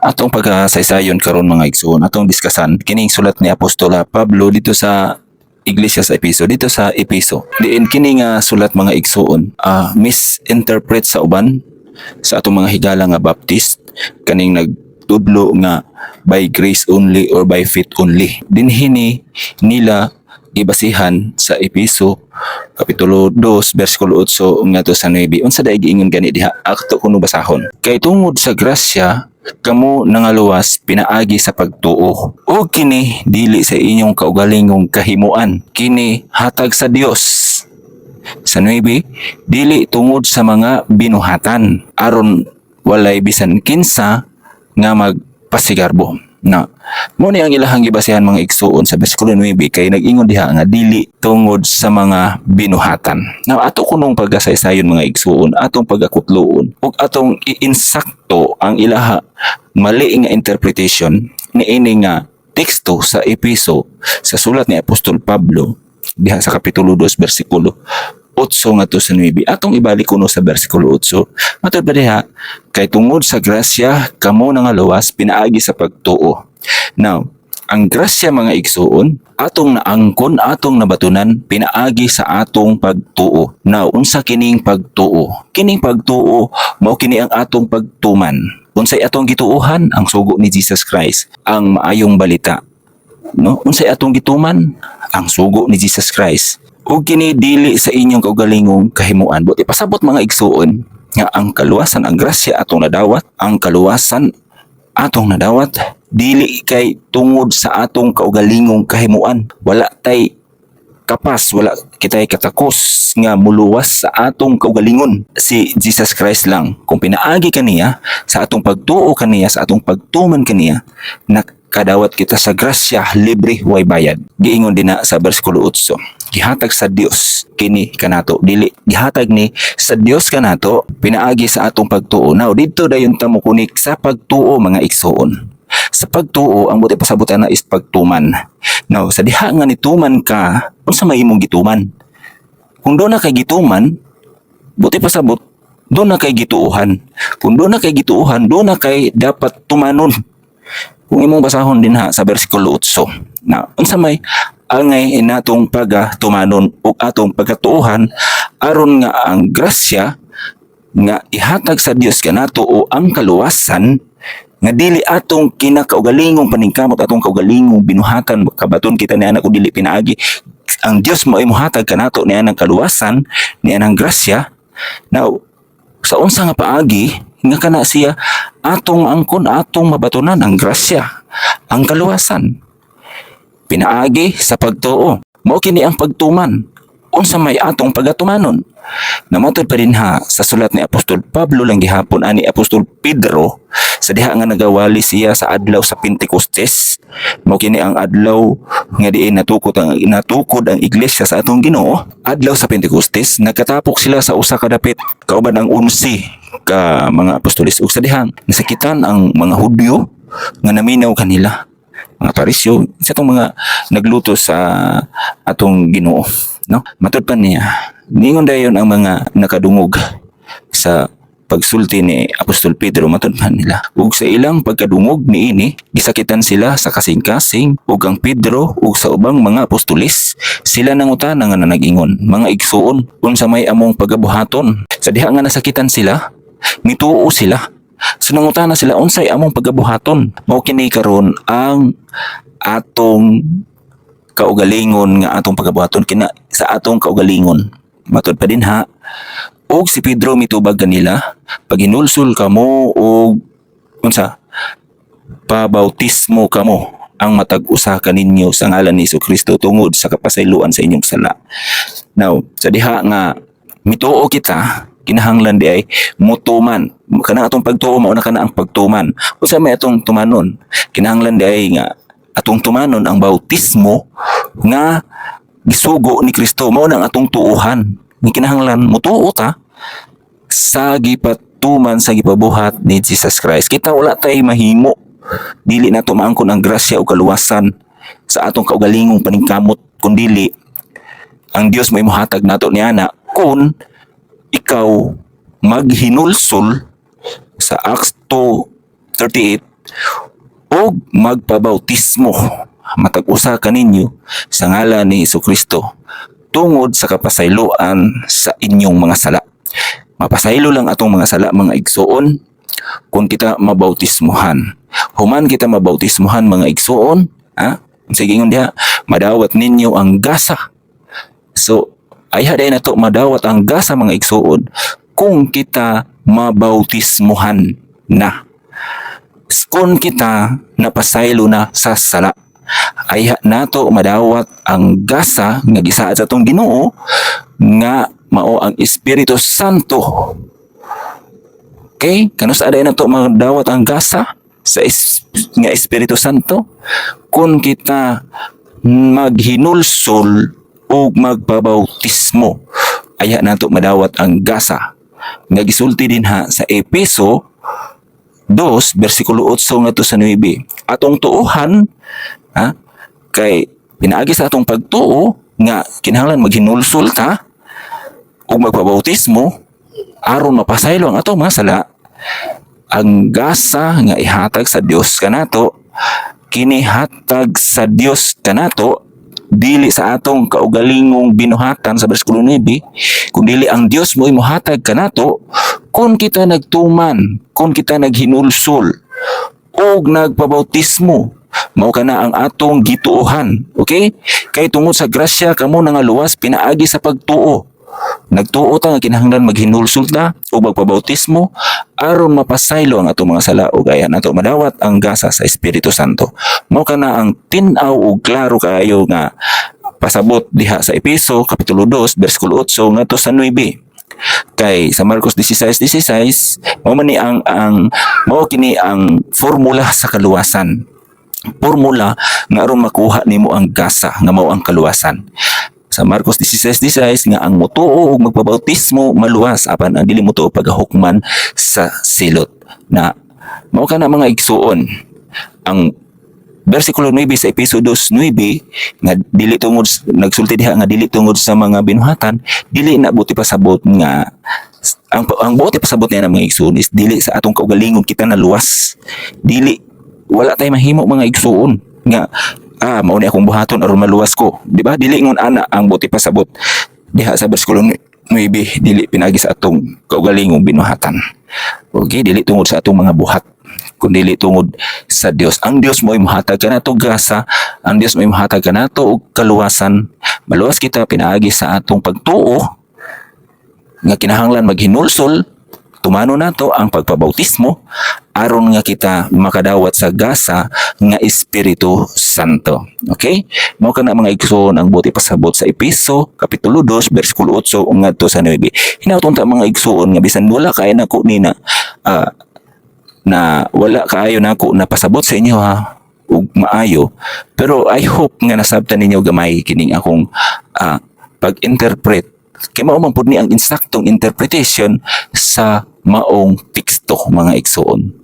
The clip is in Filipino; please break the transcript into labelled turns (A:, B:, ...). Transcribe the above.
A: Atong pagkasaysayon karon mga igsoon, atong diskasan kining sulat ni Apostol Pablo dito sa Iglesia sa Episo, dito sa Episo. Diin kini nga sulat mga igsoon, misinterpret sa uban sa atong mga higala nga Baptist kaning nagtudlo nga by grace only or by faith only. Dinhi nila ibasihan sa Episo kapitulo 2 bersikulo 8 ngadto sa 9. Unsa daig giingon gani diha? Ato kuno basahon. Kay tungod sa grasya kamo nangaluwas pinaagi sa pagtuo. O kini dili sa inyong kaugalingong kahimuan. Kini hatag sa Dios. Sa 9, dili tungod sa mga binuhatan aron walay bisan kinsa nga magpasigarbo. Na mo ni ang ilahang gibasihan mga igsuon sa bersikulo 9 kay nag-ingon diha nga dili tungod sa mga binuhatan. Now ato kunong pagkasaysayon mga igsuon, atong pagakutloon ug atong iinsakto ang ilaha mali nga interpretation niini nga teksto sa Episo sa sulat ni Apostol Pablo diha sa kapitulo 2 bersikulo 8 ngadto sa 9. Atong ibalik kuno sa bersikulo 8. Matod ba diha? Kay tungod sa grasya kamo nangaluwas pinaagi sa pagtuo. Now, ang grasya mga igsuon, atong naangkon, atong nabatunan pinaagi sa atong pagtuo. Now, unsa kining pagtuo? Kining pagtuo mao kini ang atong pagtuman. Unsay atong gituuhan? Ang sugo ni Jesus Christ, ang maayong balita. No? Unsay atong gituman? Ang sugo ni Jesus Christ. Ug kini dili sa inyong kaugalingong kahimuan. Buti pasabot mga igsuon nga ang kaluwasan, ang grasya atong nadawat, ang kaluwasan atong nadawat dili kay tungod sa atong kaugalingong kahimuan. Wala tay kapas, wala kitay katakos nga muluwas sa atong kaugalingon. Si Jesus Christ lang. Kung pinaagi kaniya sa atong pagtuo kaniya, sa atong pagtuman kaniya, nakadawat kita sa grasya libre way bayad. Giingon din na sa bersikulo 8. Gihatag sa Dios kini kanato, dili gihatag ni sa Dios kanato pinaagi sa atong pagtuo. Now dito dayon ta mo kunik sa pagtuo mga igsoon. Sa pagtuo ang buti pasabutan na is pagtuman. Now sa diha nga nituman ka, unsa may imong gituman? Kung do na kay gituman, buti pasabot do na kay gituuhan. Kung do na kay gituuhan, do na kay dapat tumanon. Kung imong basahon din ha sa bersikulo 8. Now unsa may angay natong pagatumanon ug atong pagkatuuhan aron nga ang grasya nga ihatag sa Dios kanato o ang kaluwasan nga dili atong kinakaugalingong paningkamot, atong kaugalingong binuhatan kabaton kita ni anak o dili pinaagi. Ang Dios mo imuhatag kanato niya ng kaluwasan, niya ng grasya. Now sa unsa nga paagi nga kana siya atong angkon, atong mabatunan ang grasya, ang kaluwasan pinaagi sa pagtuo. Mao kini ang pagtuman. Unsa may atong pagatumanon? Namatod pa rin ha sa sulat ni Apostol Pablo lang gihapon ani Apostol Pedro sa diha nga nagawali siya sa adlaw sa Pentecostes. Mao kini ang adlaw nga diin natukod ang iglesia sa atong Ginoo. Adlaw sa Pentecostes nagkatapok sila sa usa ka dapit kauban ang 11 ka mga apostoles ug sa dihang nasakitan ang mga Hudyo nga naminaw kanila, mga parisyo, sa itong mga nagluto sa atong Ginoo, no? Matod pa niya, ningon dayon ang mga nakadungog sa pagsulti ni Apostol Pedro, matod pa nila. Ug sa ilang pagkadungog niini, gisakitan sila sa kasing-kasing ug ang Pedro ug sa ubang mga apostoles, sila nangutana nga nag-ingon, mga igsuon, unsa may among pagabuhaton? Sa diha nga nasakitan sila, mituo sila. So nangutana sila unsay among pagabuhaton. Mao kini karon ang atong kaugalingon nga atong pagabuhaton kina sa atong kaugalingon. Matod pa din ha. Og si Pedro mitubag kanila, paginulsol kamo og unsa? Pabautismo kamo ang matag-usa kaninyo sa ngalan ni Jesucristo tungod sa kapasayloan sa inyong sala. Now, sa diha nga mituo kita, kinahanglan di ay mutuman. Kana atong pagtuo mao na kana ang pagtuman. Unsa may atong tumanon? Kinahanglan di ay nga atong tumanon ang bautismo nga gisugo ni Kristo. Mao nang atong tuuhan. Ni kinahanglan mutuo ta sa gipatuman sa gipabuhat ni Jesus Christ. Kita wala tay mahimo dili nato maangkon ang grasya o kaluwasan sa atong kaugalingong paningkamot kundili ang Dios may mohatag nato niana kun ikaw maghinulsol sa Acts 2:38 o magpabautismo matag usa kaninyo sa ngalan ni Hesukristo tungod sa kapasayloan sa inyong mga sala. Mapasaylo lang atong mga sala mga igsoon kung kita mabautismuhan. Human kita mabautismuhan mga igsoon, sige ngon diha, madawat ninyo ang gasa. So ay haday na to madawat ang gasa mga igsoon kung kita mabautismuhan na. Kung kita napasaylo na sa sala, ay nato madawat ang gasa nga gisaad sa atong Ginoo nga mao ang Espiritu Santo. Okay? Kano sa aday na to madawat ang gasa sa nga Espiritu Santo? Kung kita maghinulsol o magpabautismo, ay nato madawat ang gasa nga gisulti din ha sa Efeso 2 bersikulo 8 ngadto sa 9. Atong tuohan kay pinaagi sa atong pagtuo nga kinahanglan maghinulsol ta o magpabautismo aron mapasaylo ang atong mga sala. Ang gasa nga ihatag sa Dios kanato kinihatag sa Dios kanato dili sa atong kaugalingong binuhatan sa bersikulo 9, kundi ang Dios mo imuhatag kanato kung kita nagtuman, kung kita naghinulsol o nagpabautismo. Mao kana ang atong gituohan. Okay? Kay tungod sa grasya kamo nga luwas pinaagi sa pagtuo. Nagtuo ta nga kinahanglan maghinulsol ta o magpabautismo aron mapasaylo ang atong mga sala ug gaya nato madawat ang gasa sa Espiritu Santo. Mao kana ang tin-aw ug klaro kaayo nga pasabot diha sa Efeso kapitulo 2 bersikulo 8 ngadto sa 9. Kay sa Marcos 16:16 mao man ni ang mao kini ang formula sa kaluwasan. Formula nga aron makuha nimo ang gasa nga mao ang kaluwasan. Sa Marcos 16:16 nga ang motuo ug magpabautismo maluwas apan ang dili motuo pagahukman sa silot. Na mao kana mga igsuon ang bersikulo 9 sa Efeso 2:9 nga dili tungod nagsulti diha nga dili tungod sa mga binuhatan, dili na buti pasabot nga ang buti pasabot niya ng mga igsuon is dili sa atong kaugalingon kita na luwas. Dili wala tay mahimo mga igsuon nga mao ni akong buhaton aron maluwas ko, di ba? Dili ngon ana ang buti pasabot diha sa bersikulo 9, dili pinagi sa atong kaugalingong binuhatan. Okay, dili tungod sa atong mga buhat kundi dili tungod sa Dios. Ang Dios mo imuhatag kanato gasa, ang Dios mo imuhatag kanato og kaluwasan. Maluwas kita pinaagi sa atong pagtuo nga kinahanglan maghinulsol, tumano nato ang pagpabautismo aron nga kita makadawat sa gasa nga Espiritu Santo. Okay? Mao kana mga igsoon ang buti pasabot sa Efeso kapitulo 2 bersikulo 8 ngadto sa 9. Hinaut ta mga igsoon nga bisan wala kay nako nina na wala kaayo nako napasabot sa inyo ug maayo, pero I hope nga nasabtan ninyo gamay kining akong pag-interpret kay mao man pud ni ang insaktong interpretation sa maong teksto mga igsoon.